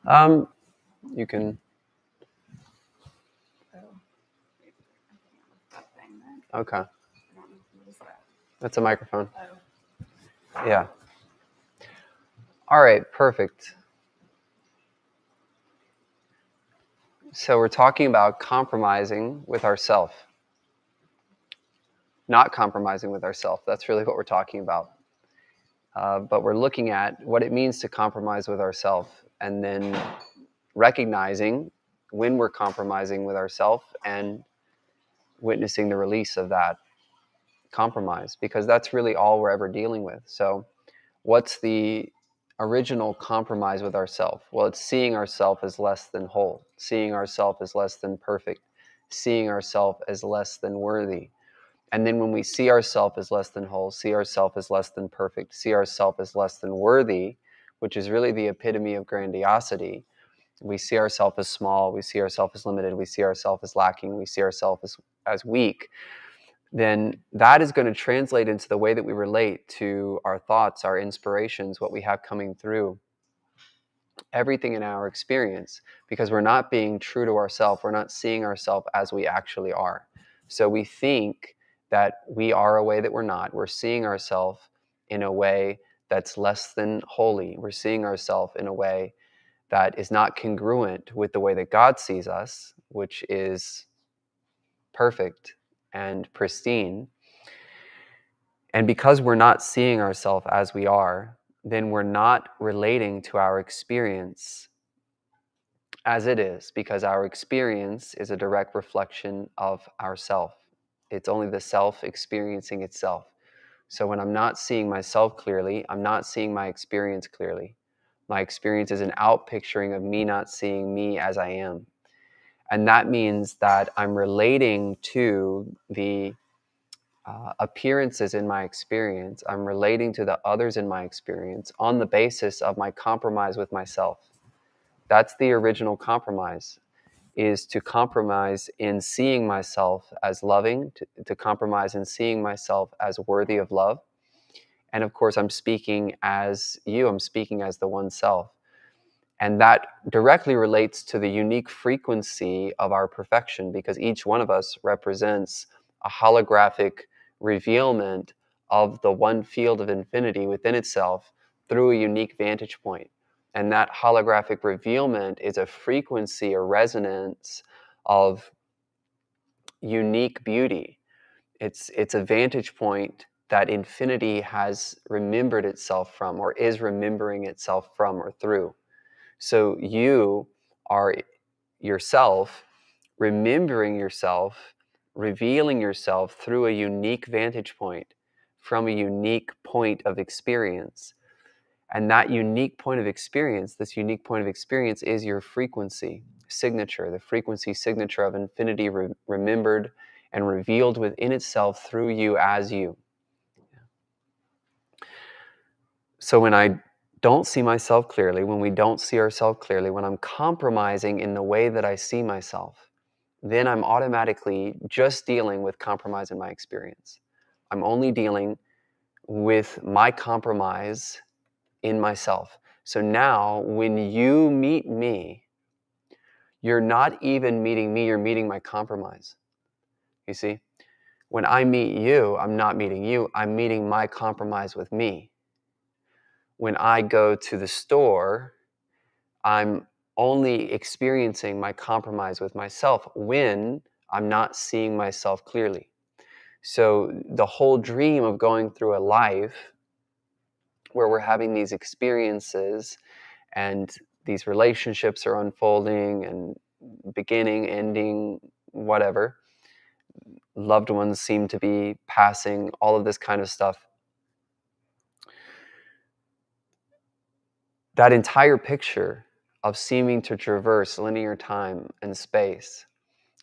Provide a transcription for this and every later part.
Um, you can. Okay. That's a microphone. Yeah. All right. Perfect. So we're talking about compromising with ourself. Not compromising with ourself. That's really what we're talking about. But we're looking at what it means to compromise with ourself, and then recognizing when we're compromising with ourself and witnessing the release of that compromise, because that's really all we're ever dealing with. So what's the original compromise with ourself? Well, it's seeing ourself as less than whole, seeing ourself as less than perfect, seeing ourself as less than worthy. And then when we see ourselves as less than whole, see ourselves as less than perfect, see ourselves as less than worthy, which is really the epitome of grandiosity, we see ourselves as small, we see ourselves as limited, we see ourselves as lacking, we see ourselves as weak, then that is going to translate into the way that we relate to our thoughts, our inspirations, what we have coming through, everything in our experience, because we're not being true to ourselves. We're not seeing ourselves as we actually are. So we think that we are a way that we're not. We're seeing ourselves in a way that's less than holy. We're seeing ourselves in a way that is not congruent with the way that God sees us, which is perfect and pristine. And because we're not seeing ourselves as we are, then we're not relating to our experience as it is, because our experience is a direct reflection of ourself. It's only the self experiencing itself. So when I'm not seeing myself clearly, I'm not seeing my experience clearly. My experience is an outpicturing of me not seeing me as I am. And that means that I'm relating to the appearances in my experience. I'm relating to the others in my experience on the basis of my compromise with myself. That's the original compromise, is to compromise in seeing myself as loving, to compromise in seeing myself as worthy of love. And of course, I'm speaking as you, I'm speaking as the one self. And that directly relates to the unique frequency of our perfection, because each one of us represents a holographic revealment of the one field of infinity within itself through a unique vantage point. And that holographic revealment is a frequency, a resonance of unique beauty. It's a vantage point that infinity has remembered itself from, or is remembering itself from or through. So you are yourself, remembering yourself, revealing yourself through a unique vantage point, from a unique point of experience. And that unique point of experience, this unique point of experience is your frequency signature, the frequency signature of infinity remembered and revealed within itself through you as you. So when I don't see myself clearly, when we don't see ourselves clearly, when I'm compromising in the way that I see myself, then I'm automatically just dealing with compromise in my experience. I'm only dealing with my compromise in myself. So now when you meet me, you're not even meeting me, you're meeting my compromise. You see? When I meet you, I'm not meeting you, I'm meeting my compromise with me. When I go to the store, I'm only experiencing my compromise with myself when I'm not seeing myself clearly. So the whole dream of going through a life where we're having these experiences and these relationships are unfolding and beginning, ending, whatever, loved ones seem to be passing, all of this kind of stuff. That entire picture of seeming to traverse linear time and space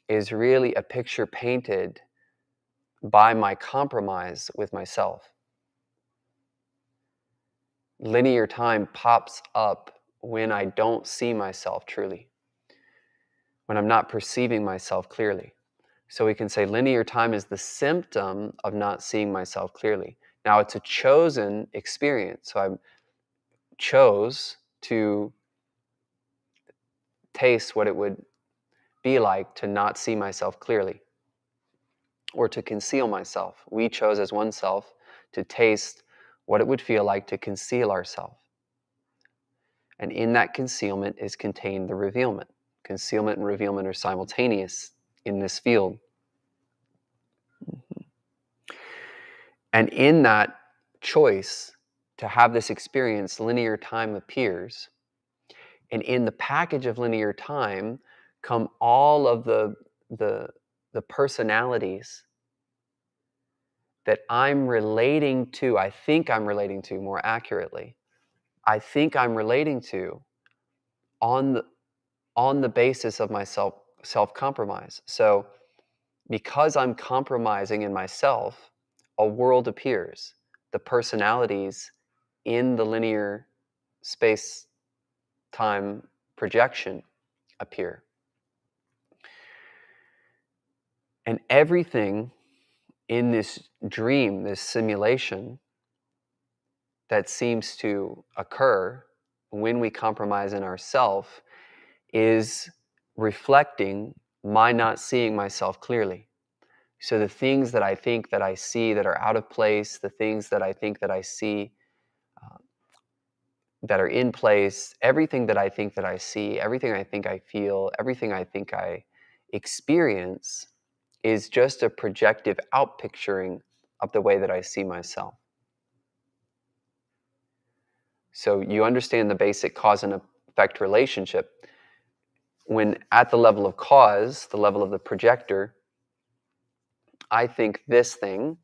is really a picture painted by my compromise with myself. Linear time pops up when I don't see myself truly, when I'm not perceiving myself clearly. So we can say linear time is the symptom of not seeing myself clearly. Now it's a chosen experience. So I chose to taste what it would be like to not see myself clearly or to conceal myself. We chose as one self to taste what it would feel like to conceal ourselves. And in that concealment is contained the revealment. Concealment and revealment are simultaneous in this field. And in that choice to have this experience, linear time appears. And in the package of linear time come all of the personalities that I'm relating to, I think I'm relating to more accurately. I think I'm relating to on the basis of my self-compromise. So because I'm compromising in myself, a world appears. The personalities in the linear space-time projection appear. And everything in this dream, this simulation that seems to occur when we compromise in ourself is reflecting my not seeing myself clearly. So the things that I think that I see that are out of place, the things that I think that I see that are in place, everything that I think that I see, everything I think I feel, everything I think I experience is just a projective outpicturing of the way that I see myself. So you understand the basic cause and effect relationship. When at the level of cause, the level of the projector, I think this thing,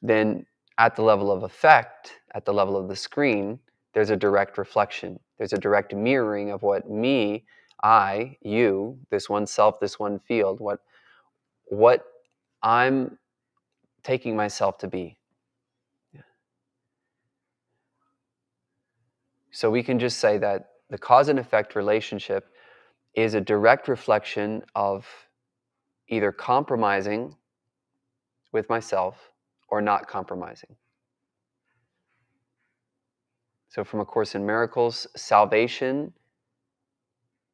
then at the level of effect, at the level of the screen, there's a direct reflection. There's a direct mirroring of what me, I, you, this one self, this one field, what I'm taking myself to be. So we can just say that the cause and effect relationship is a direct reflection of either compromising with myself or not compromising. So from A Course in Miracles, salvation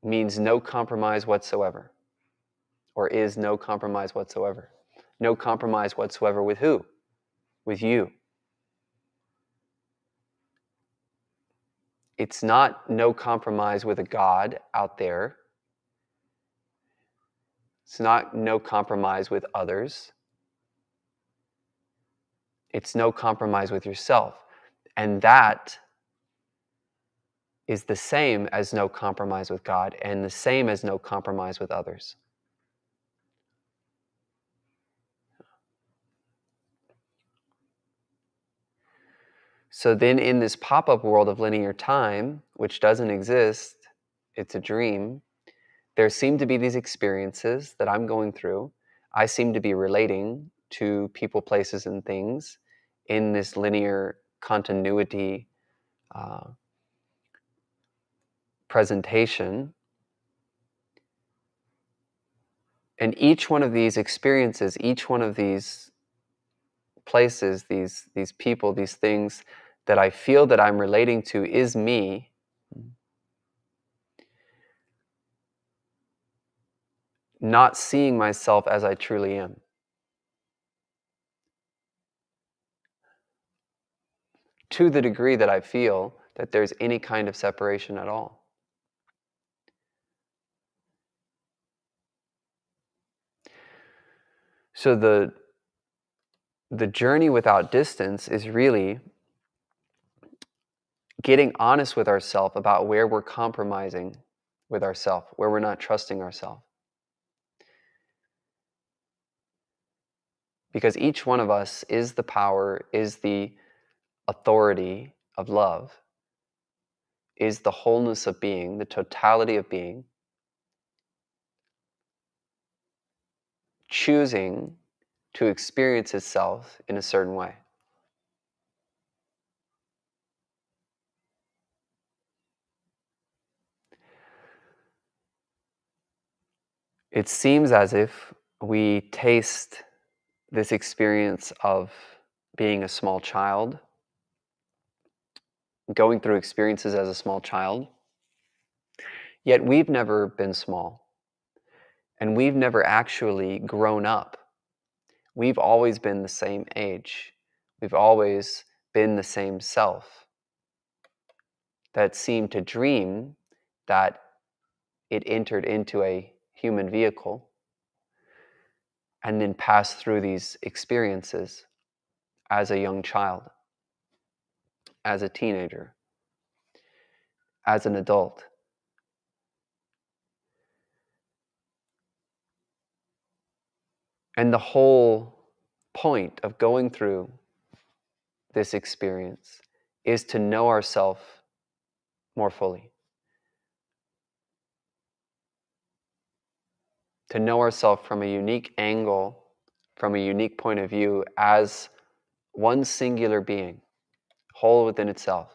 means no compromise whatsoever, or is no compromise whatsoever. No compromise whatsoever with who? With you. It's not no compromise with a God out there. It's not no compromise with others. It's no compromise with yourself. And that is the same as no compromise with God and the same as no compromise with others. So then in this pop-up world of linear time, which doesn't exist, it's a dream, there seem to be these experiences that I'm going through. I seem to be relating to people, places, and things in this linear continuity presentation. And each one of these experiences, each one of these places, these people, these things that I feel that I'm relating to is me. Not seeing myself as I truly am. To the degree that I feel that there's any kind of separation at all. So the journey without distance is really getting honest with ourselves about where we're compromising with ourselves, where we're not trusting ourselves. Because each one of us is the power, is the authority of love, is the wholeness of being, the totality of being, choosing to experience itself in a certain way. It seems as if we taste this experience of being a small child, going through experiences as a small child, Yet we've never been small, and we've never actually grown up. We've always been the same age. We've always been the same self that seemed to dream that it entered into a human vehicle and then passed through these experiences as a young child, as a teenager, as an adult. And the whole point of going through this experience is to know ourselves more fully, to know ourselves from a unique angle, from a unique point of view, as one singular being, whole within itself,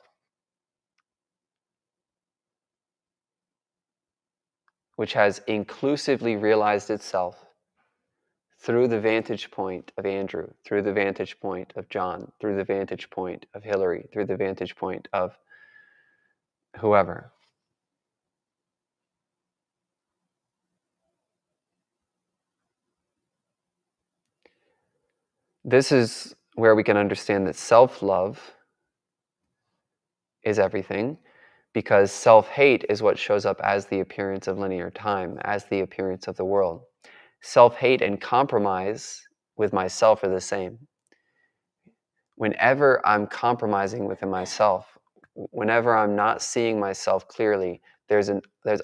which has inclusively realized itself through the vantage point of Andrew, through the vantage point of John, through the vantage point of Hillary, through the vantage point of whoever. This is where we can understand that self-love is everything, because self-hate is what shows up as the appearance of linear time, as the appearance of the world. Self-hate and compromise with myself are the same. Whenever I'm compromising within myself, whenever I'm not seeing myself clearly, there's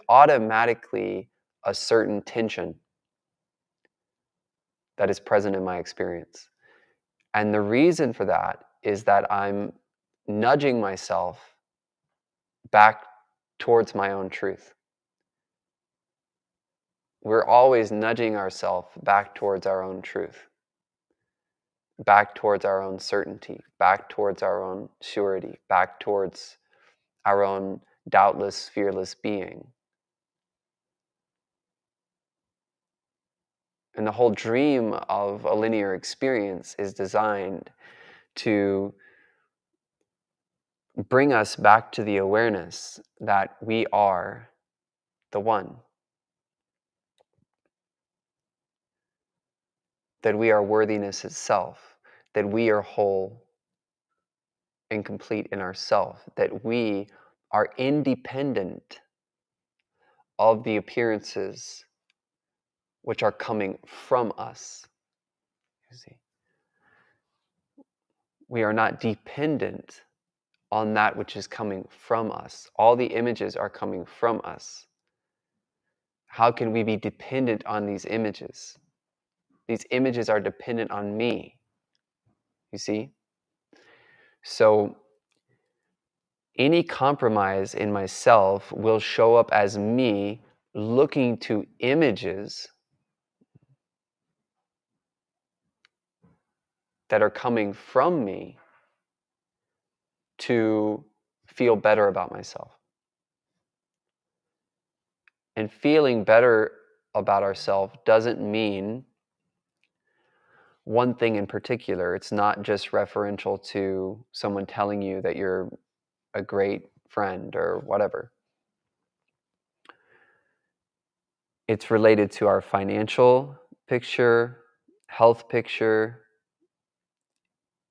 automatically a certain tension that is present in my experience. And the reason for that is that I'm nudging myself back towards my own truth. We're always nudging ourselves back towards our own truth, back towards our own certainty, back towards our own surety, back towards our own doubtless, fearless being. And the whole dream of a linear experience is designed to bring us back to the awareness that we are the one, that we are worthiness itself, that we are whole and complete in ourself, that we are independent of the appearances which are coming from us. You see, we are not dependent on that which is coming from us. All the images are coming from us. How can we be dependent on these images? These images are dependent on me. You see? So any compromise in myself will show up as me looking to images that are coming from me to feel better about myself. And feeling better about ourselves doesn't mean one thing in particular. It's not just referential to someone telling you that you're a great friend or whatever. It's related to our financial picture, health picture.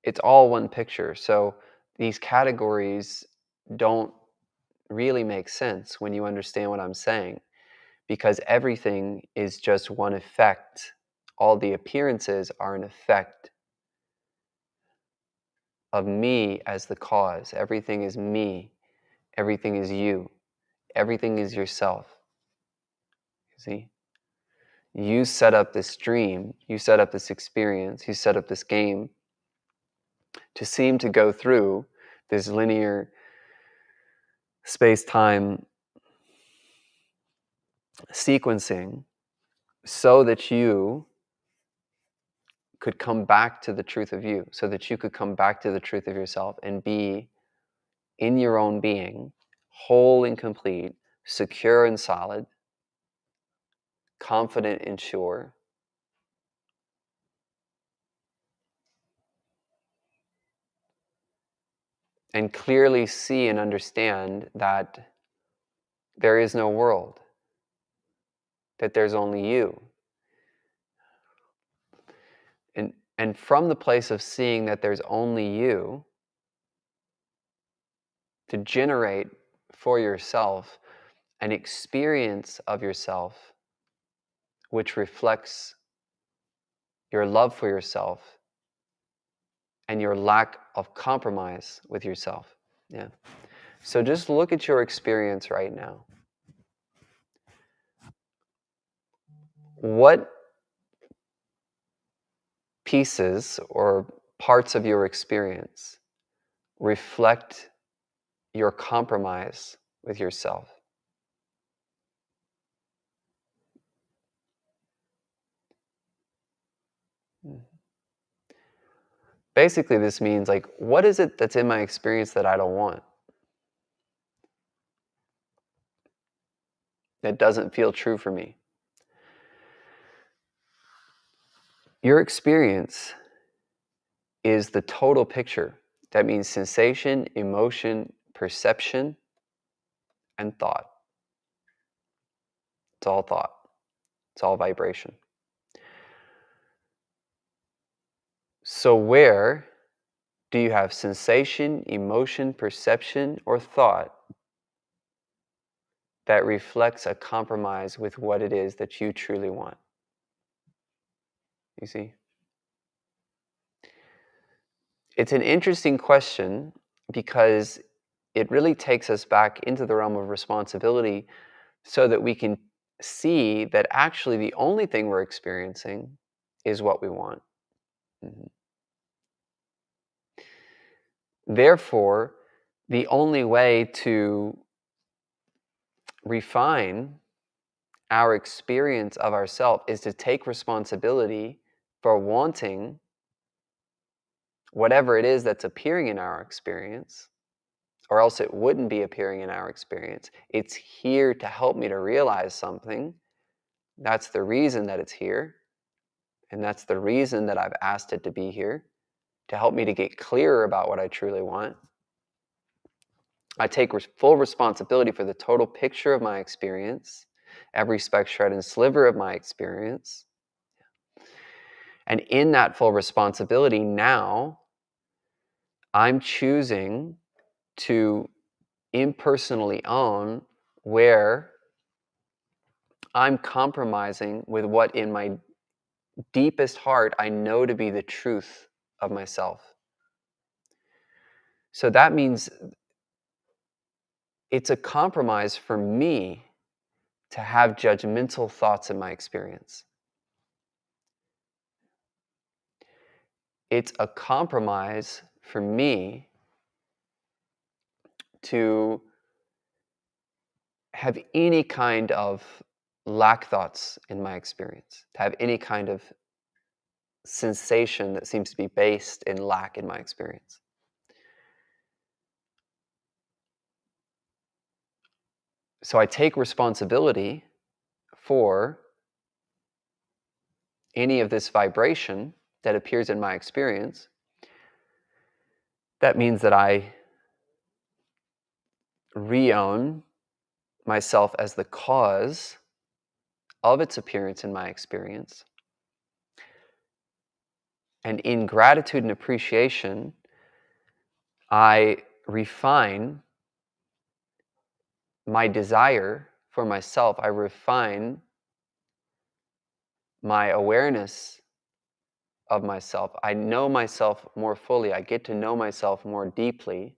It's all one picture. So these categories don't really make sense when you understand what I'm saying, because everything is just one effect. All the appearances are an effect of me as the cause. Everything is me. Everything is you. Everything is yourself. You see? You set up this dream, you set up this experience, you set up this game to seem to go through this linear space-time sequencing so that you could come back to the truth of you, so that you could come back to the truth of yourself and be in your own being, whole and complete, secure and solid, confident and sure. And clearly see and understand that there is no world, that there's only you. And from the place of seeing that there's only you, to generate for yourself an experience of yourself which reflects your love for yourself and your lack of compromise with yourself. Yeah. So just look at your experience right now. What pieces or parts of your experience reflect your compromise with yourself? Basically, this means, like, what is it that's in my experience that I don't want? That doesn't feel true for me? Your experience is the total picture. That means sensation, emotion, perception, and thought. It's all thought. It's all vibration. So where do you have sensation, emotion, perception, or thought that reflects a compromise with what it is that you truly want? You see? It's an interesting question because it really takes us back into the realm of responsibility so that we can see that actually the only thing we're experiencing is what we want. Mhm. Therefore, the only way to refine our experience of ourselves is to take responsibility for wanting whatever it is that's appearing in our experience, or else it wouldn't be appearing in our experience. It's here to help me to realize something. That's the reason that it's here. And that's the reason that I've asked it to be here, to help me to get clearer about what I truly want. I take full responsibility for the total picture of my experience, every speck, shred, and sliver of my experience. And in that full responsibility, now I'm choosing to impersonally own where I'm compromising with what in my deepest heart I know to be the truth of myself. So that means it's a compromise for me to have judgmental thoughts in my experience. It's a compromise for me to have any kind of lack thoughts in my experience, to have any kind of sensation that seems to be based in lack in my experience. So I take responsibility for any of this vibration that appears in my experience. That means that I re-own myself as the cause of its appearance in my experience. And in gratitude and appreciation, I refine my desire for myself. I refine my awareness of myself. I know myself more fully. I get to know myself more deeply.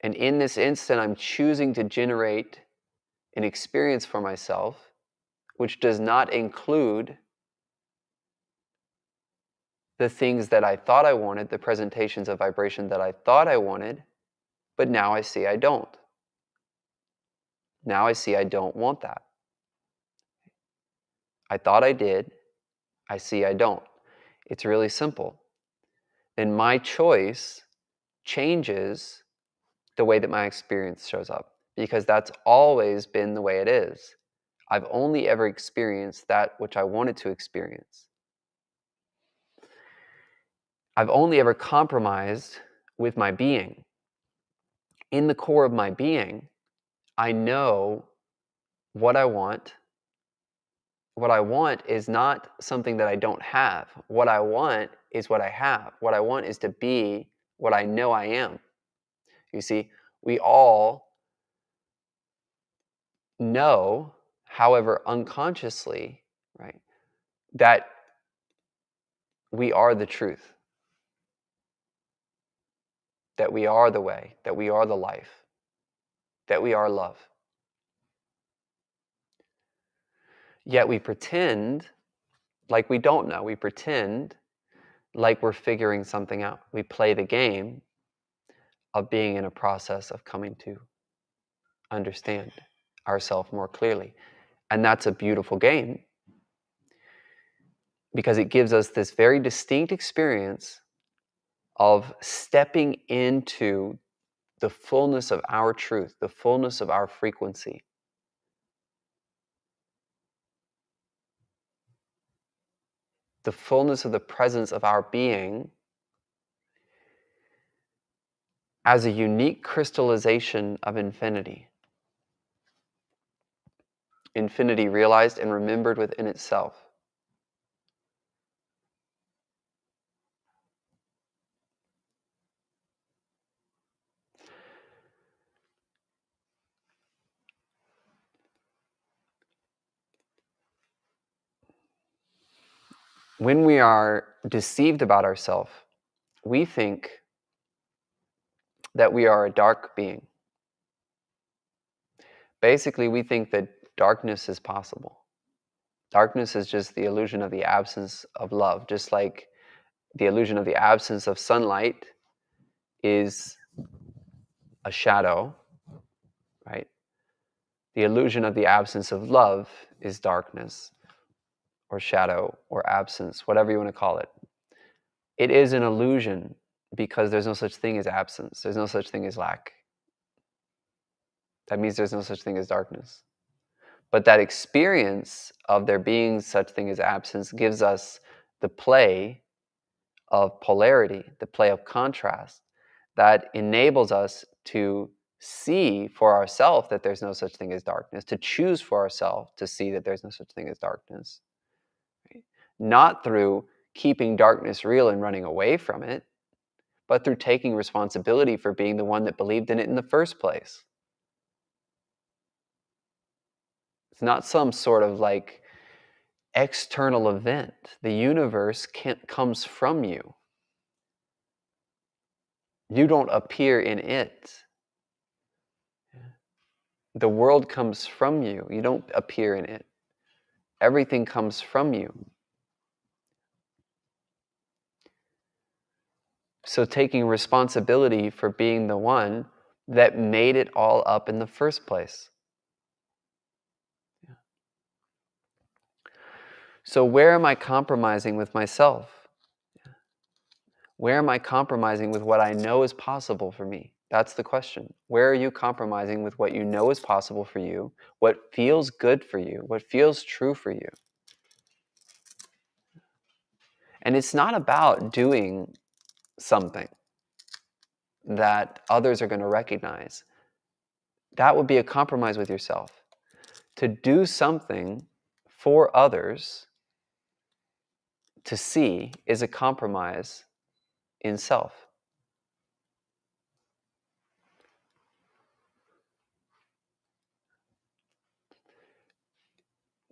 And in this instant, I'm choosing to generate an experience for myself which does not include the things that I thought I wanted, the presentations of vibration that I thought I wanted, but now I see I don't. Now I see I don't want that. I thought I did. I see I don't. It's really simple. And my choice changes the way that my experience shows up, because that's always been the way it is. I've only ever experienced that which I wanted to experience. I've only ever compromised with my being. in the core of my being, I know what I want. What I want is not something that I don't have. What I want is what I have. What I want is to be what I know I am. You see, we all know, however unconsciously, right, that we are the truth, that we are the way, that we are the life, that we are love. Yet we pretend like we don't know. We pretend like we're figuring something out. We play the game of being in a process of coming to understand ourselves more clearly. And that's a beautiful game because it gives us this very distinct experience of stepping into the fullness of our truth, the fullness of our frequency. The fullness of the presence of our being as a unique crystallization of infinity. Infinity realized and remembered within itself. When we are deceived about ourselves, we think that we are a dark being. Basically, we think that darkness is possible. Darkness is just the illusion of the absence of love, just like the illusion of the absence of sunlight is a shadow, right? The illusion of the absence of love is darkness or shadow or absence, whatever you want to call it. It is an illusion because there's no such thing as absence. There's no such thing as lack. That means there's no such thing as darkness. But that experience of there being such thing as absence gives us the play of polarity, the play of contrast, that enables us to see for ourselves that there's no such thing as darkness, to choose for ourselves to see that there's no such thing as darkness. Right? Not through keeping darkness real and running away from it, but through taking responsibility for being the one that believed in it in the first place. It's not some sort of like external event. The universe comes from you. You don't appear in it. The world comes from you. You don't appear in it. Everything comes from you. So taking responsibility for being the one that made it all up in the first place. So where am I compromising with myself? Where am I compromising with what I know is possible for me? That's the question. Where are you compromising with what you know is possible for you? What feels good for you? What feels true for you? And it's not about doing something that others are going to recognize. That would be a compromise with yourself. To do something for others to see is a compromise in self.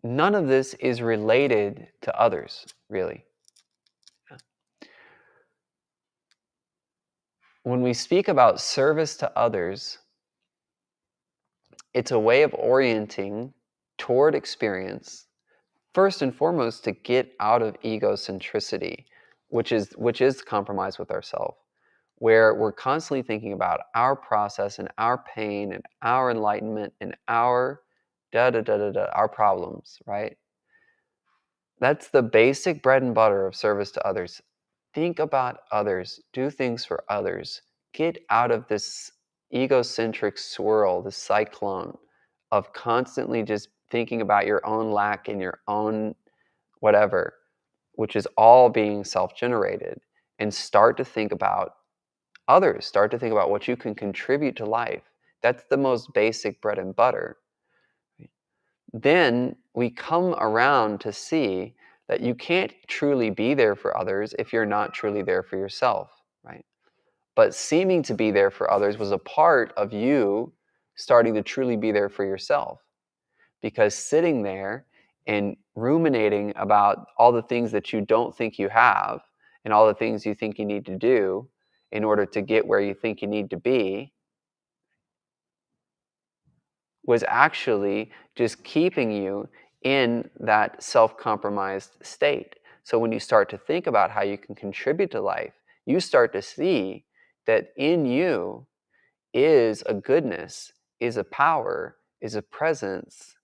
None of this is related to others, really. When we speak about service to others, it's a way of orienting toward experience, first and foremost, to get out of egocentricity, which is compromise with ourselves, where we're constantly thinking about our process and our pain and our enlightenment and our our problems, right? That's the basic bread and butter of service to others. Think about others, do things for others, get out of this egocentric swirl, the cyclone of constantly just thinking about your own lack and your own whatever, which is all being self-generated, and start to think about others. Start to think about what you can contribute to life. That's the most basic bread and butter. Then we come around to see that you can't truly be there for others if you're not truly there for yourself, right? But seeming to be there for others was a part of you starting to truly be there for yourself. Because sitting there and ruminating about all the things that you don't think you have and all the things you think you need to do in order to get where you think you need to be was actually just keeping you in that self-compromised state. So when you start to think about how you can contribute to life, you start to see that in you is a goodness, is a power, is a presence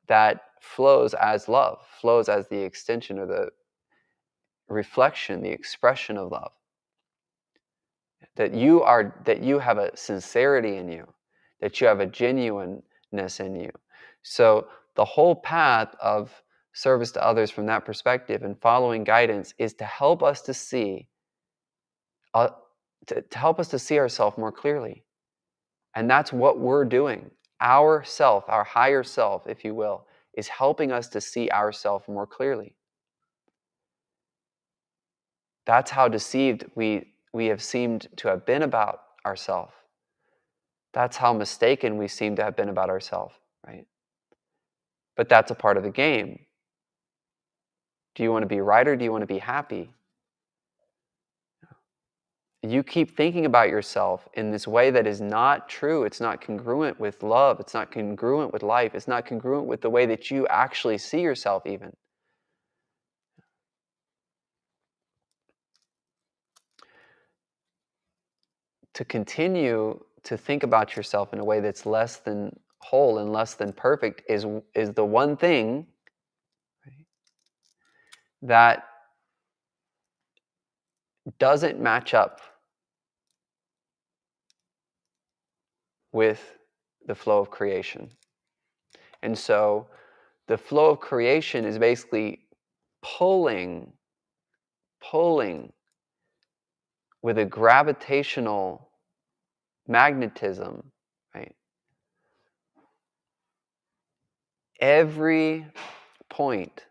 that flows as love, flows as the extension or the reflection, the expression of love. That you have a sincerity in you, that you have a genuineness in you. So the whole path of service to others from that perspective and following guidance is to help us to see, uh, to help us to see ourselves more clearly. And that's what we're doing. Our self, our higher self, if you will, is helping us to see ourselves more clearly. That's how deceived we have seemed to have been about ourselves. That's how mistaken we seem to have been about ourselves, right? But that's a part of the game. Do you want to be right or do you want to be happy? You keep thinking about yourself in this way that is not true. It's not congruent with love. It's not congruent with life. It's not congruent with the way that you actually see yourself even. To continue to think about yourself in a way that's less than whole and less than perfect is the one thing, right, that doesn't match up with the flow of creation. And so the flow of creation is basically pulling with a gravitational magnetism, right? Every point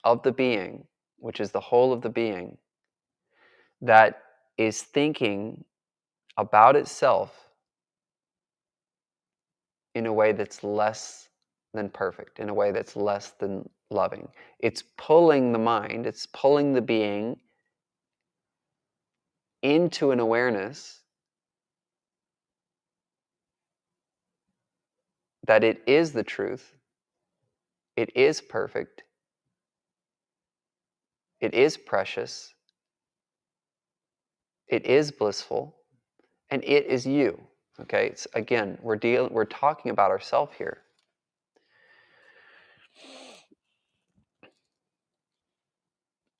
of the being, which is the whole of the being, that is thinking about itself in a way that's less than perfect, in a way that's less than loving. It's pulling the mind, it's pulling the being into an awareness that it is the truth, it is perfect, it is precious, it is blissful, and it is you. Okay, it's, again, we're talking about ourselves here.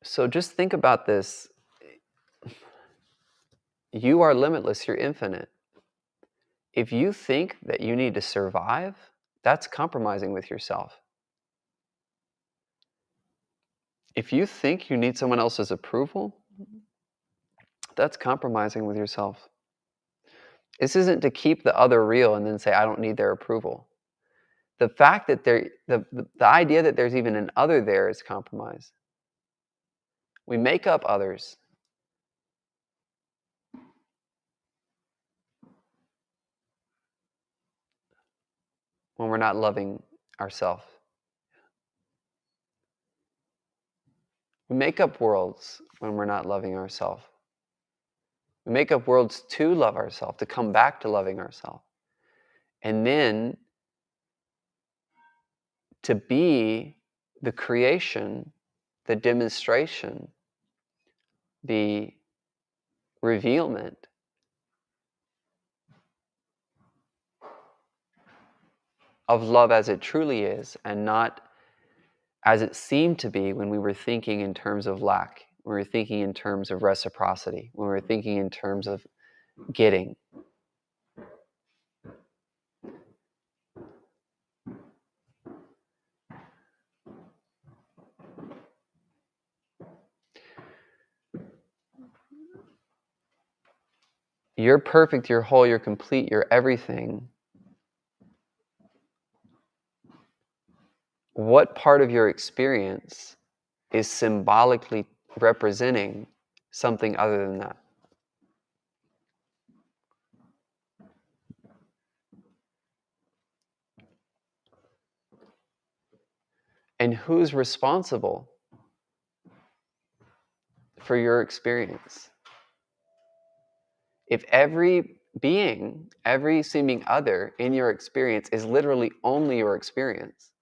So just think about this. You are limitless, you're infinite. If you think that you need to survive, that's compromising with yourself. If you think you need someone else's approval, that's compromising with yourself. This isn't to keep the other real and then say, I don't need their approval. The fact that the idea that there's even an other there is compromise. We make up others. When we're not loving ourselves. We make up worlds when we're not loving ourselves. We make up worlds to love ourselves, to come back to loving ourselves. And then to be the creation, the demonstration, the revealment of love as it truly is, and not as it seemed to be when we were thinking in terms of lack, when we were thinking in terms of reciprocity, when we were thinking in terms of getting. You're perfect, you're whole, you're complete, you're everything. What part of your experience is symbolically representing something other than that? And who's responsible for your experience? If every being, every seeming other in your experience is literally only your experience,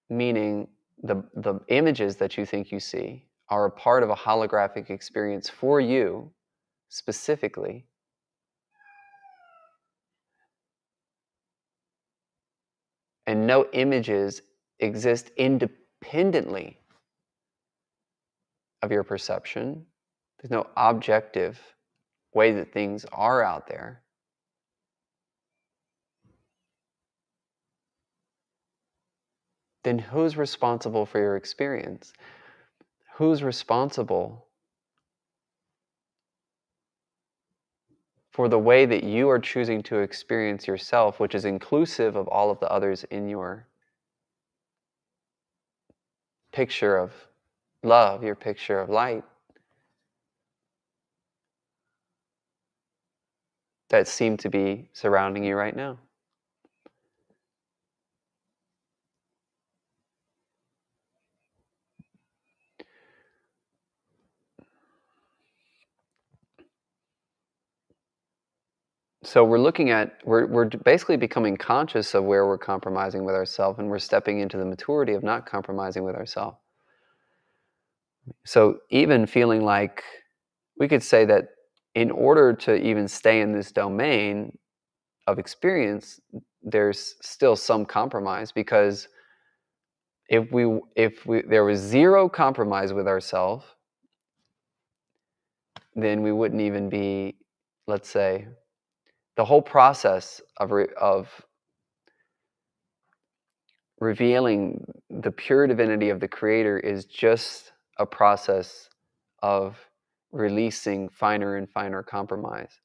meaning the images that you think you see are a part of a holographic experience for you specifically, and no images exist independently of your perception. There's no objective way that things are out there. Then who's responsible for your experience? Who's responsible for the way that you are choosing to experience yourself, which is inclusive of all of the others in your picture of love, your picture of light, that seem to be surrounding you right now? So we're basically becoming conscious of where we're compromising with ourselves, and we're stepping into the maturity of not compromising with ourselves. So even feeling like, we could say that in order to even stay in this domain of experience, there's still some compromise, because if there was zero compromise with ourselves, then we wouldn't even be, let's say, the whole process of revealing the pure divinity of the Creator is just a process of releasing finer and finer compromise.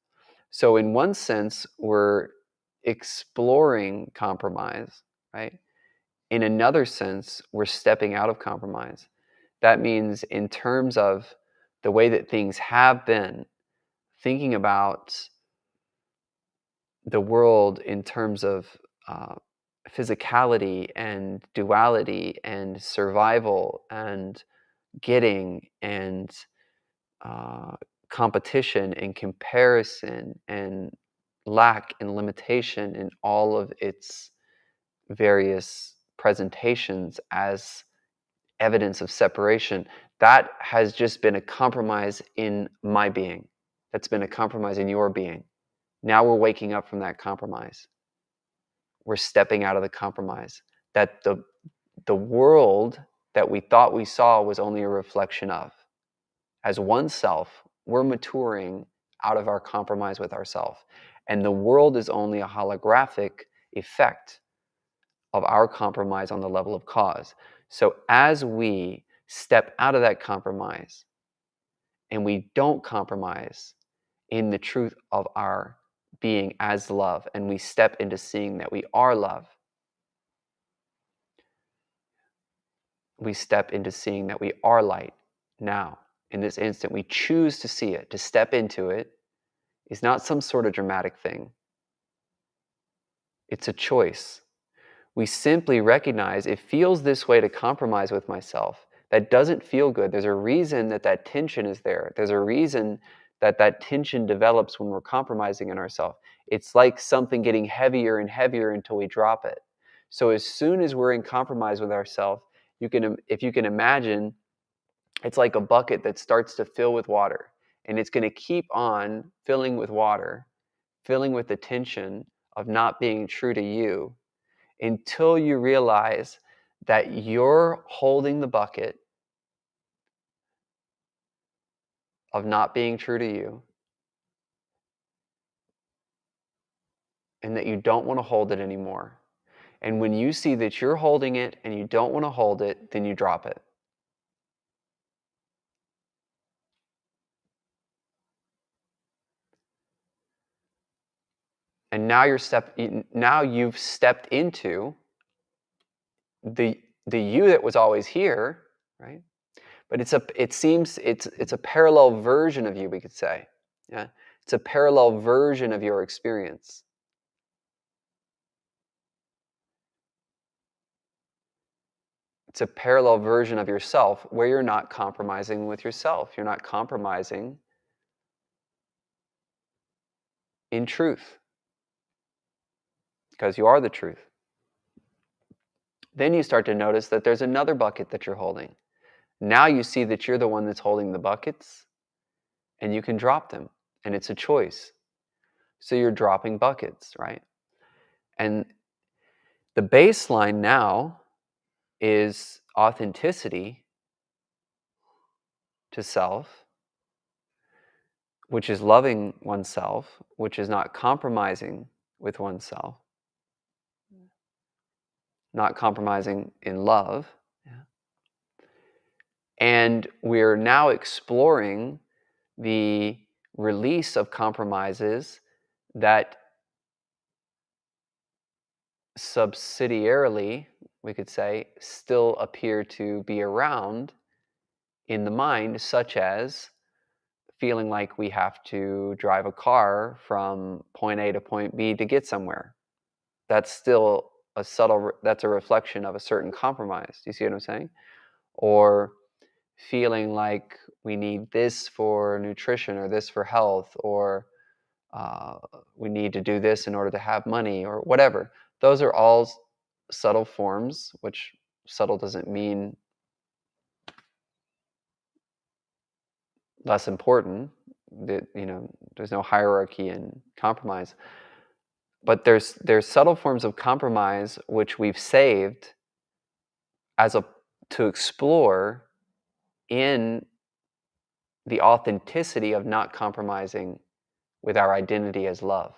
So in one sense, we're exploring compromise, right? In another sense, we're stepping out of compromise. That means, in terms of the way that things have been, thinking about the world in terms of physicality and duality and survival and getting and competition and comparison and lack and limitation in all of its various presentations as evidence of separation, that has just been a compromise in my being. That's been a compromise in your being. Now we're waking up from that compromise. We're stepping out of the compromise that the world that we thought we saw was only a reflection of. As one self, we're maturing out of our compromise with ourselves. And the world is only a holographic effect of our compromise on the level of cause. So as we step out of that compromise and we don't compromise in the truth of our being as love, and we step into seeing that we are love, we step into seeing that we are light now. In this instant, we choose to see it. To step into it is not some sort of dramatic thing. It's a choice. We simply recognize it feels this way to compromise with myself. That doesn't feel good. There's a reason that that tension is there. There's a reason that that tension develops when we're compromising in ourselves. It's like something getting heavier and heavier until we drop it. So as soon as we're in compromise with ourselves, if you can imagine, it's like a bucket that starts to fill with water, and it's going to keep on filling with water, filling with the tension of not being true to you, until you realize that you're holding the bucket of not being true to you, and that you don't want to hold it anymore. And when you see that you're holding it and you don't want to hold it, then you drop it. And now you've stepped into the you that was always here, right? But it's a parallel version of you, we could say. Yeah. It's a parallel version of your experience. It's a parallel version of yourself where you're not compromising with yourself. You're not compromising in truth because you are the truth. Then you start to notice that there's another bucket that you're holding. Now you see that you're the one that's holding the buckets and you can drop them, and it's a choice. So you're dropping buckets, right? And the baseline now is authenticity to self, which is loving oneself, which is not compromising with oneself, not compromising in love. Yeah. And we're now exploring the release of compromises that subsidiarily, we could say, still appear to be around in the mind, such as feeling like we have to drive a car from point A to point B to get somewhere. That's still that's a reflection of a certain compromise. Do you see what I'm saying? Or feeling like we need this for nutrition or this for health, or we need to do this in order to have money or whatever. Those are all subtle forms, which subtle doesn't mean less important. That, there's no hierarchy in compromise. But there's subtle forms of compromise which we've saved to explore in the authenticity of not compromising with our identity as love,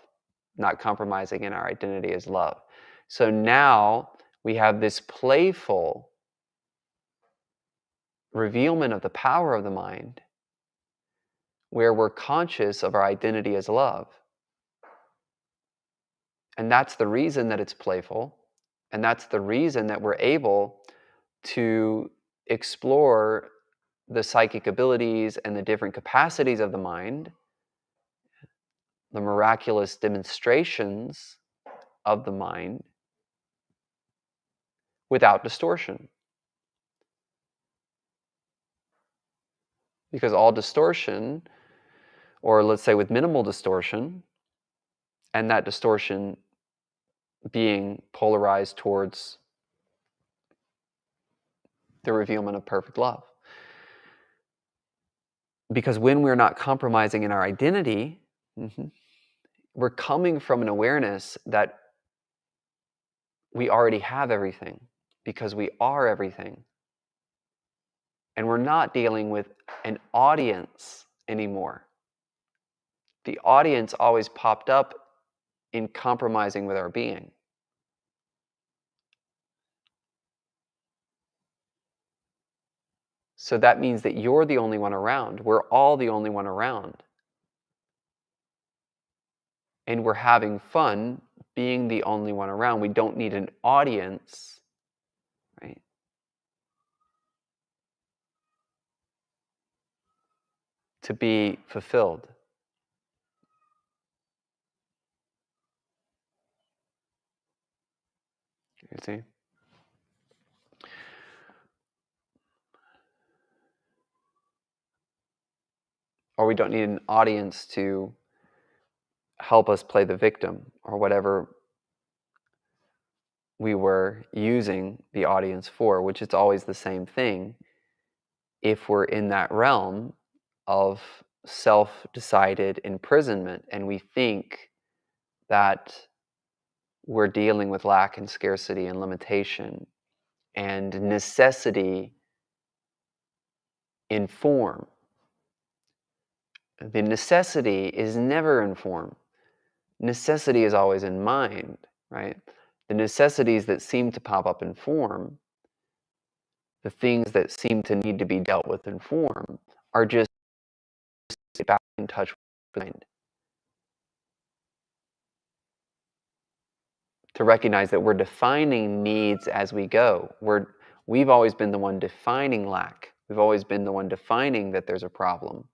not compromising in our identity as love. So now we have this playful revealment of the power of the mind where we're conscious of our identity as love. And that's the reason that it's playful. And that's the reason that we're able to explore the psychic abilities and the different capacities of the mind, the miraculous demonstrations of the mind without distortion. Because all distortion, or let's say with minimal distortion, and that distortion being polarized towards the revealment of perfect love. Because when we're not compromising in our identity, we're coming from an awareness that we already have everything, because we are everything. And we're not dealing with an audience anymore. The audience always popped up in compromising with our being. So that means that you're the only one around. We're all the only one around. And we're having fun being the only one around. We don't need an audience, right? To be fulfilled. You see? Or we don't need an audience to help us play the victim, or whatever we were using the audience for, which is always the same thing if we're in that realm of self-decided imprisonment and we think that we're dealing with lack and scarcity and limitation and necessity in form. The necessity is never in form. Necessity is always in mind, right? The necessities that seem to pop up in form, the things that seem to need to be dealt with in form, are just back in touch with mind. to recognize that we're defining needs as we go. We've always been the one defining lack. We've always been the one defining that there's a problem.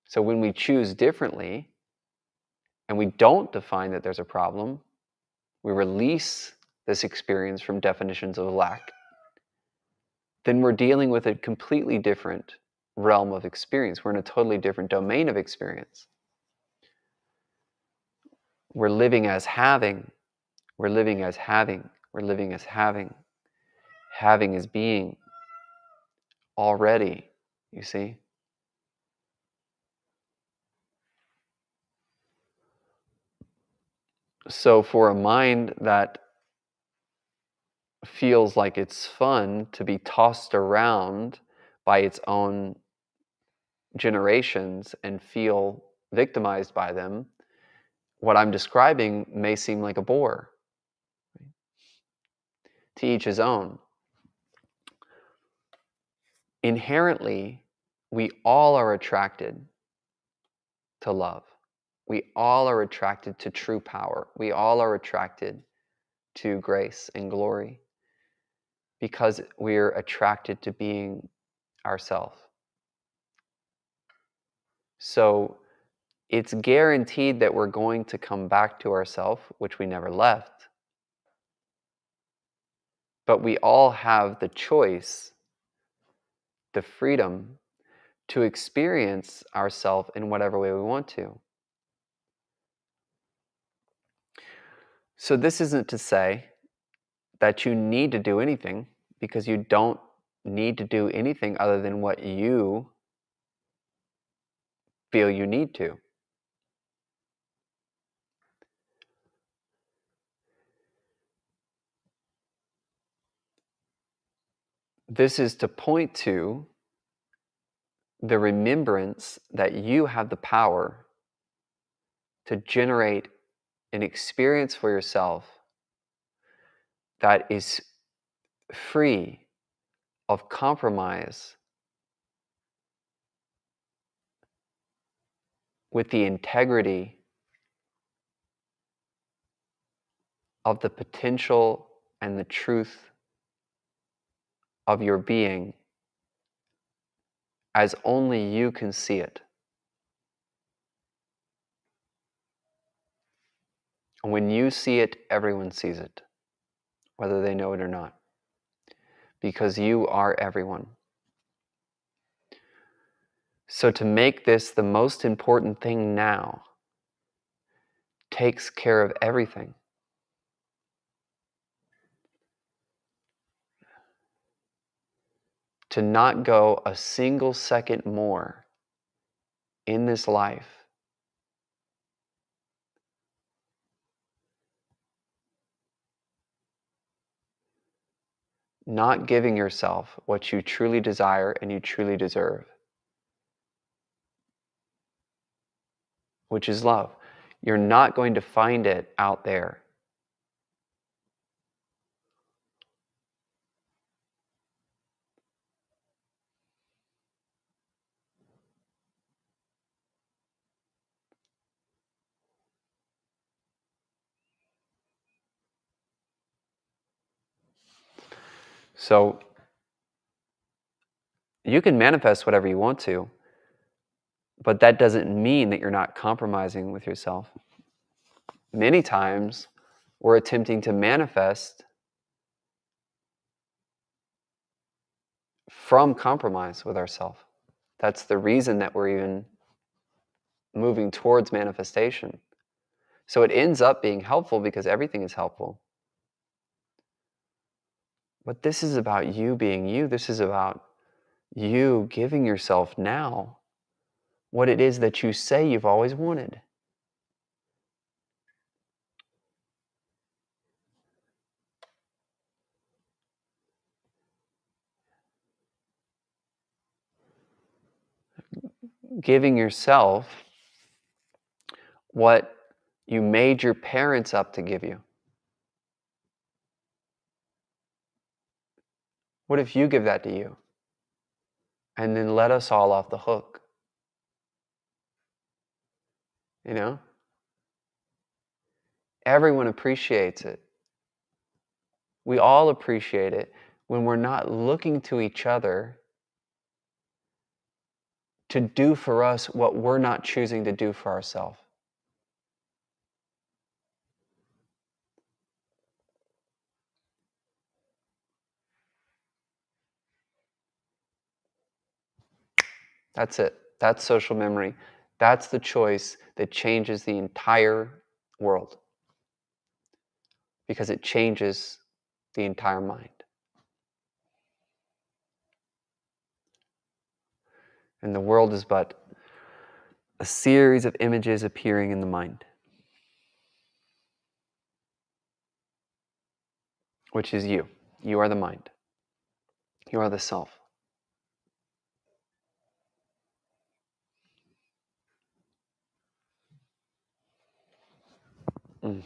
So when we choose differently and we don't define that there's a problem, we release this experience from definitions of lack, then we're dealing with a completely different realm of experience. We're in a totally different domain of experience. We're living as having. We're living as having. We're living as having. Having is being already, you see? So for a mind that feels like it's fun to be tossed around by its own generations and feel victimized by them, what I'm describing may seem like a bore. To each his own. Inherently, we all are attracted to love. We all are attracted to true power. We all are attracted to grace and glory because we're attracted to being ourselves. So it's guaranteed that we're going to come back to ourselves, which we never left. But we all have the choice, the freedom to experience ourselves in whatever way we want to. So this isn't to say that you need to do anything, because you don't need to do anything other than what you feel you need to. This is to point to the remembrance that you have the power to generate an experience for yourself that is free of compromise with the integrity of the potential and the truth of your being as only you can see it. And when you see it, everyone sees it, whether they know it or not, because you are everyone. So to make this the most important thing now takes care of everything. To not go a single second more in this life not giving yourself what you truly desire and you truly deserve, which is love. You're not going to find it out there. So you can manifest whatever you want to, but that doesn't mean that you're not compromising with yourself. Many times we're attempting to manifest from compromise with ourselves. That's the reason that we're even moving towards manifestation. So it ends up being helpful because everything is helpful. But this is about you being you. This is about you giving yourself now what it is that you say you've always wanted. Giving yourself what you made your parents up to give you. What if you give that to you? And then let us all off the hook? You know? Everyone appreciates it. We all appreciate it when we're not looking to each other to do for us what we're not choosing to do for ourselves. That's it. That's social memory. That's the choice that changes the entire world, because it changes the entire mind. And the world is but a series of images appearing in the mind, which is you. You are the mind. You are the self. Mm.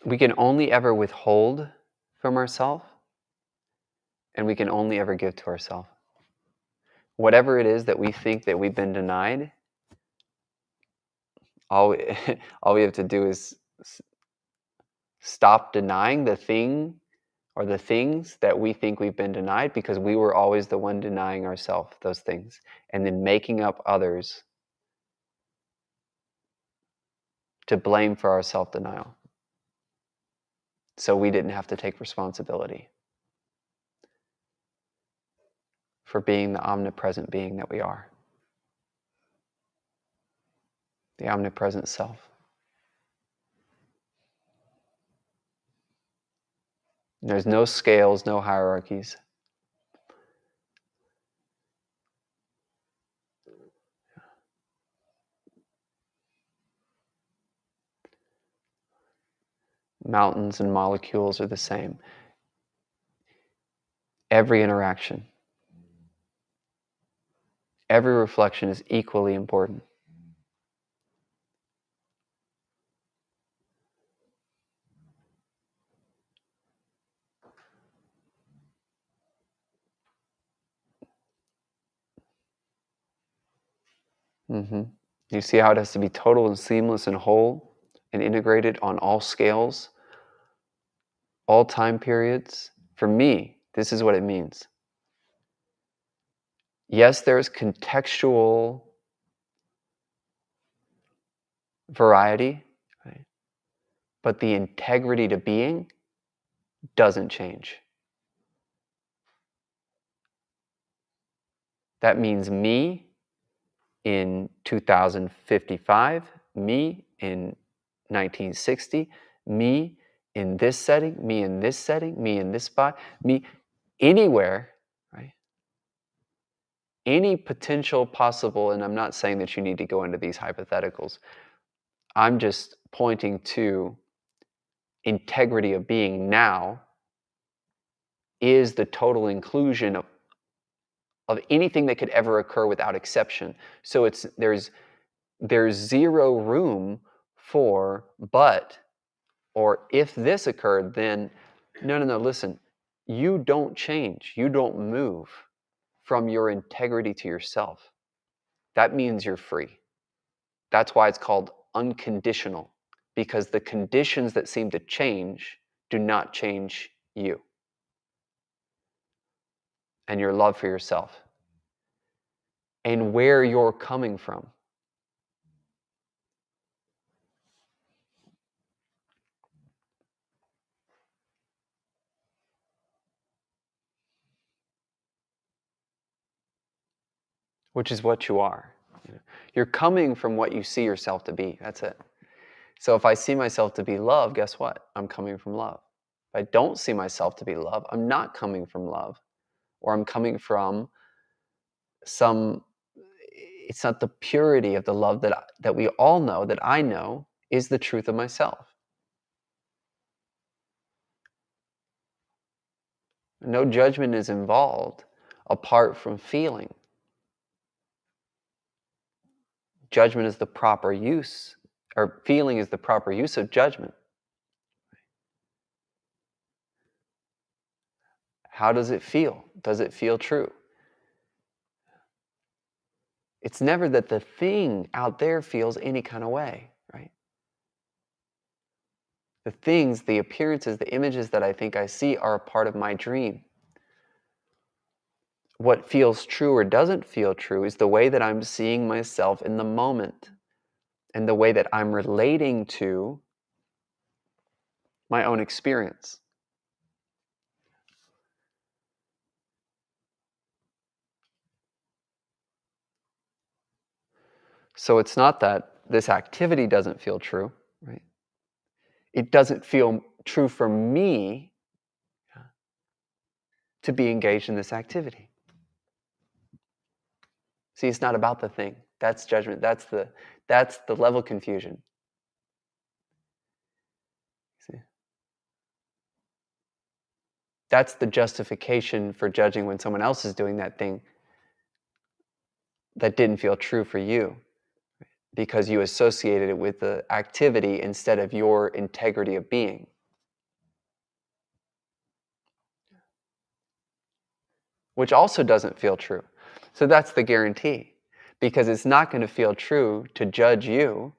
We can only ever withhold from ourselves, and we can only ever give to ourselves. Whatever it is that we think that we've been denied, all we, all we have to do is stop denying the thing or the things that we think we've been denied, because we were always the one denying ourselves those things, and then making up others to blame for our self-denial, so we didn't have to take responsibility for being the omnipresent being that we are, the omnipresent self. There's no scales, no hierarchies. Mountains and molecules are the same. Every interaction, every reflection is equally important. Mm-hmm. You see how it has to be total and seamless and whole and integrated on all scales, all time periods. For me, this is what it means. Yes, there's contextual variety, right? But the integrity to being doesn't change. That means me in 2055, me in 1960, me in this setting, me in this setting, me in this spot, me anywhere, right? Any potential possible, and I'm not saying that you need to go into these hypotheticals. I'm just pointing to integrity of being now is the total inclusion of anything that could ever occur without exception. So there's zero room for but, or if this occurred, then no, listen, you don't change, you don't move from your integrity to yourself. That means you're free. That's why it's called unconditional, because the conditions that seem to change do not change you and your love for yourself and where you're coming from. Which is what you are. You're coming from what you see yourself to be. That's it. So if I see myself to be love, guess what? I'm coming from love. If I don't see myself to be love, I'm not coming from love. Or I'm coming from it's not the purity of the love that we all know, that I know is the truth of myself. No judgment is involved apart from feeling. Judgment is the proper use or feeling is the proper use of judgment. How does it feel? Does it feel true? It's never that the thing out there feels any kind of way, right? The things, the appearances, the images that I think I see are a part of my dream. What feels true or doesn't feel true is the way that I'm seeing myself in the moment and the way that I'm relating to my own experience. So it's not that this activity doesn't feel true, right? It doesn't feel true for me to be engaged in this activity. See, it's not about the thing. That's judgment. That's the level confusion. See? That's the justification for judging when someone else is doing that thing that didn't feel true for you, because you associated it with the activity instead of your integrity of being. Which also doesn't feel true. So that's the guarantee, because it's not going to feel true to judge you,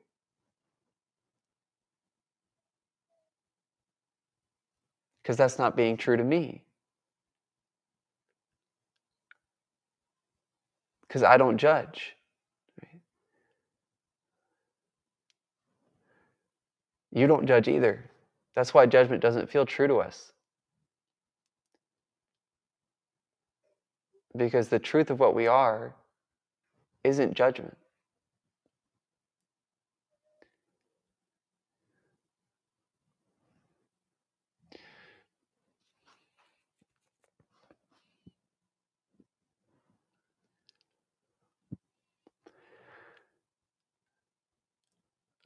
because that's not being true to me. Because I don't judge. You don't judge either. That's why judgment doesn't feel true to us. Because the truth of what we are isn't judgment.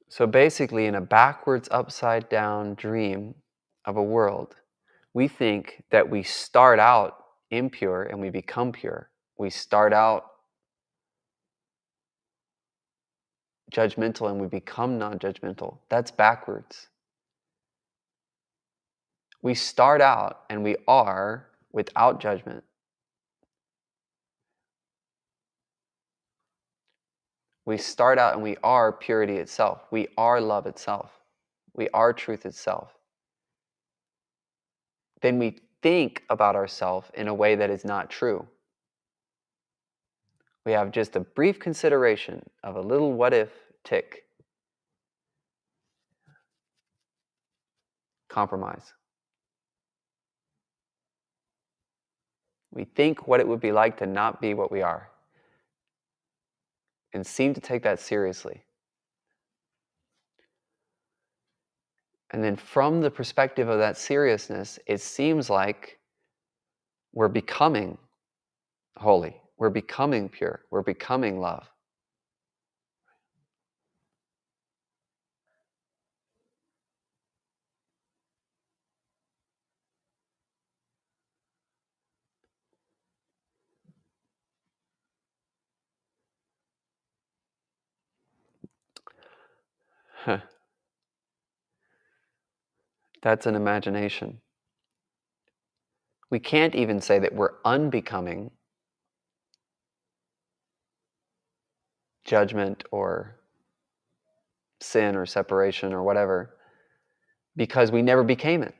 So basically, in a backwards, upside down dream of a world, we think that we start out impure and we become pure. We start out judgmental and we become non-judgmental. That's backwards. We start out and we are without judgment. We start out and we are purity itself. We are love itself. We are truth itself. Then we think about ourselves in a way that is not true. We have just a brief consideration of a little what if tick. Compromise. We think what it would be like to not be what we are, and seem to take that seriously. And then from the perspective of that seriousness, it seems like we're becoming holy. We're becoming pure. We're becoming love. Huh. That's an imagination. We can't even say that we're unbecoming judgment or sin or separation or whatever, because we never became it.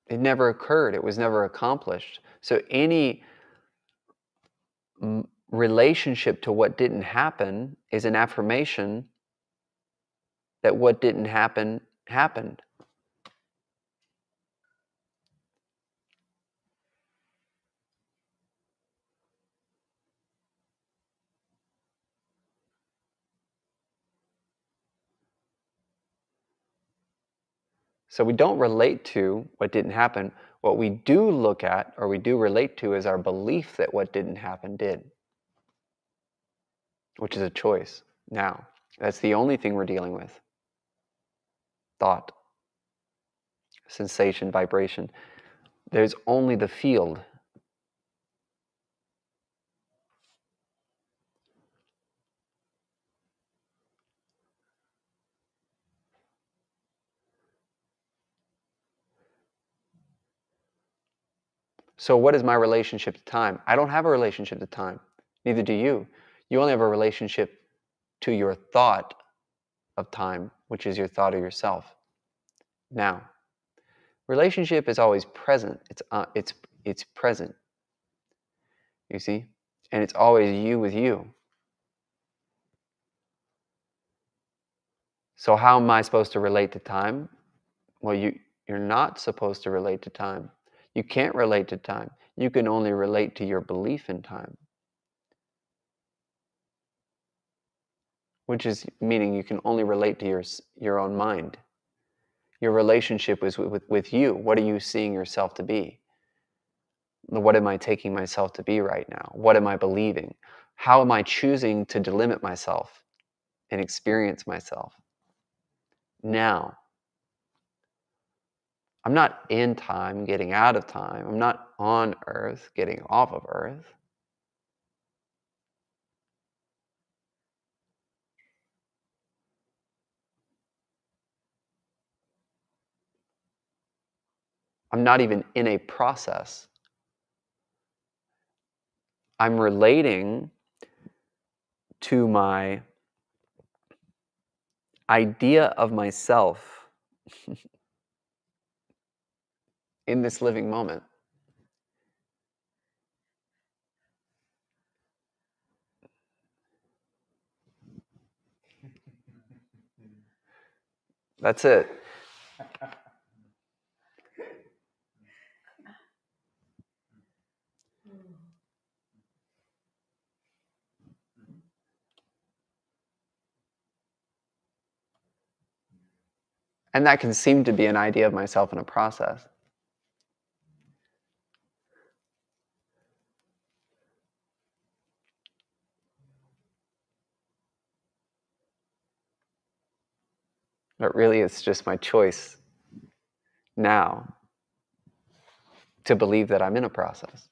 It never occurred. It was never accomplished. So any relationship to what didn't happen is an affirmation that what didn't happen happened. So we don't relate to what didn't happen. What we do look at or we do relate to is our belief that what didn't happen did, which is a choice now. That's the only thing we're dealing with. Thought, sensation, vibration. There's only the field. So what is my relationship to time? I don't have a relationship to time. Neither do you. You only have a relationship to your thought of time, which is your thought of yourself. Now, relationship is always present. It's present. You see? And it's always you with you. So how am I supposed to relate to time? Well, you're not supposed to relate to time. You can't relate to time. You can only relate to your belief in time. Which is meaning you can only relate to your own mind. Your relationship is with you. What are you seeing yourself to be? What am I taking myself to be right now? What am I believing? How am I choosing to delimit myself and experience myself? Now, I'm not in time, getting out of time. I'm not on earth, getting off of earth. I'm not even in a process. I'm relating to my idea of myself in this living moment. That's it. And that can seem to be an idea of myself in a process. But really, it's just my choice now to believe that I'm in a process.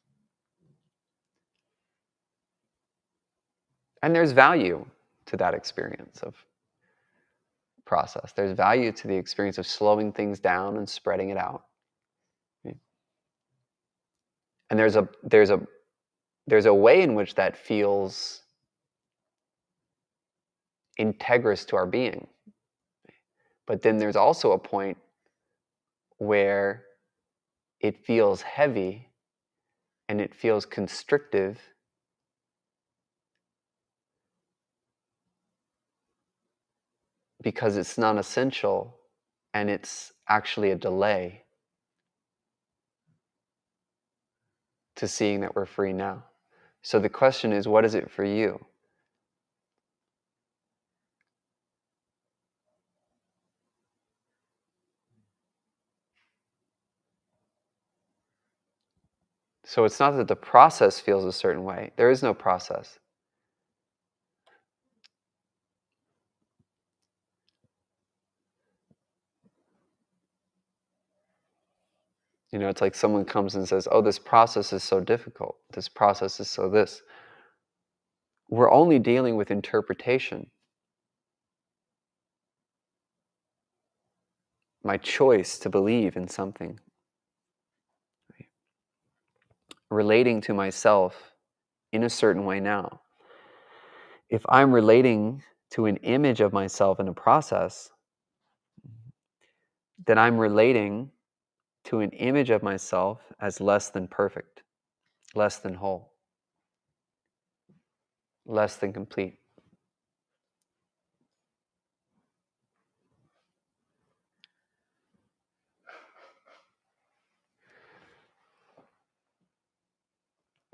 And there's value to that experience of process. There's value to the experience of slowing things down and spreading it out. And there's a way in which that feels integrous to our being. But then there's also a point where it feels heavy and it feels constrictive because it's non-essential and it's actually a delay to seeing that we're free now. So the question is, what is it for you? So it's not that the process feels a certain way. There is no process. It's like someone comes and says, oh, this process is so difficult. This process is so this. We're only dealing with interpretation. My choice to believe in something. Relating to myself in a certain way now. If I'm relating to an image of myself in a process, then I'm relating to an image of myself as less than perfect, less than whole, less than complete.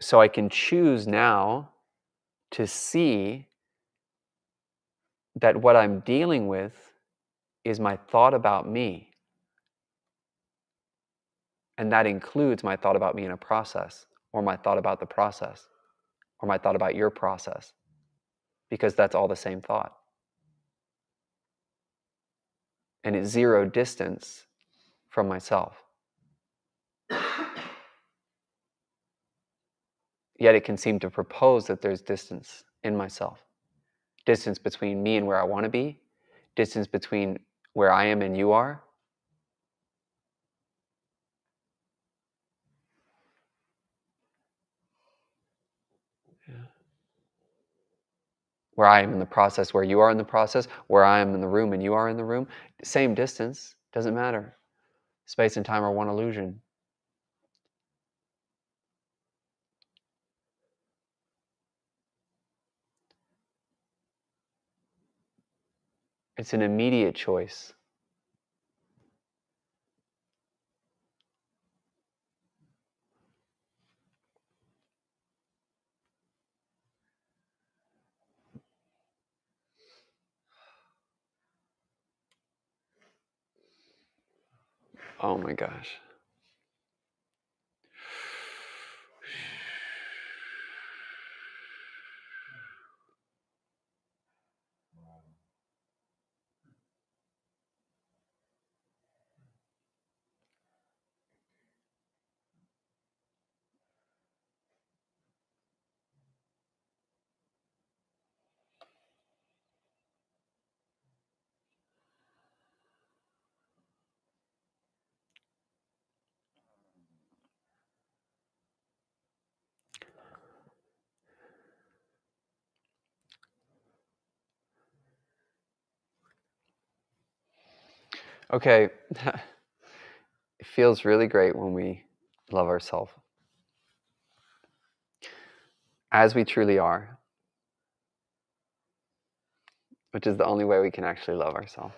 So I can choose now to see that what I'm dealing with is my thought about me. And that includes my thought about me in a process, or my thought about the process, or my thought about your process, because that's all the same thought. And it's zero distance from myself. Yet it can seem to propose that there's distance in myself. Distance between me and where I want to be, distance between where I am and you are. Where I am in the process, where you are in the process, where I am in the room and you are in the room, same distance, doesn't matter. Space and time are one illusion. It's an immediate choice. Oh my gosh. Okay. It feels really great when we love ourselves as we truly are, which is the only way we can actually love ourselves.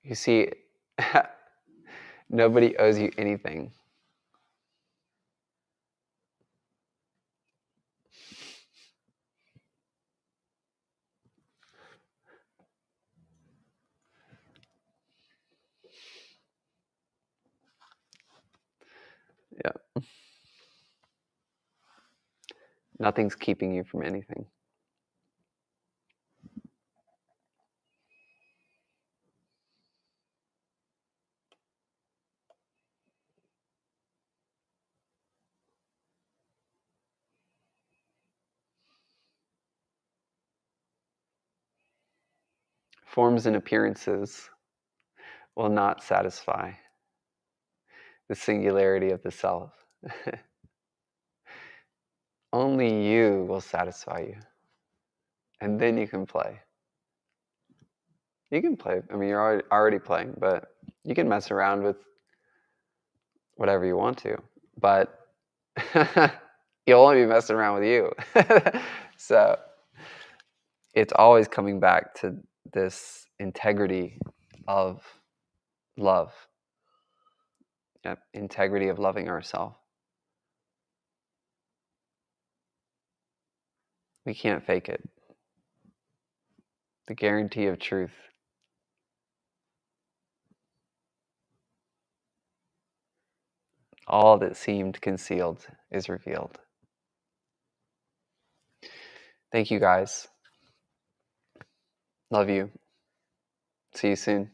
You see, nobody owes you anything. Yeah. Nothing's keeping you from anything. Forms and appearances will not satisfy the singularity of the self. Only you will satisfy you. And then you can play. You can play. I mean, you're already playing, but you can mess around with whatever you want to. But you'll only be messing around with you. So it's always coming back to this integrity of love. Yep, integrity of loving ourselves. We can't fake it. The guarantee of truth. All that seemed concealed is revealed. Thank you guys. Love you. See you soon.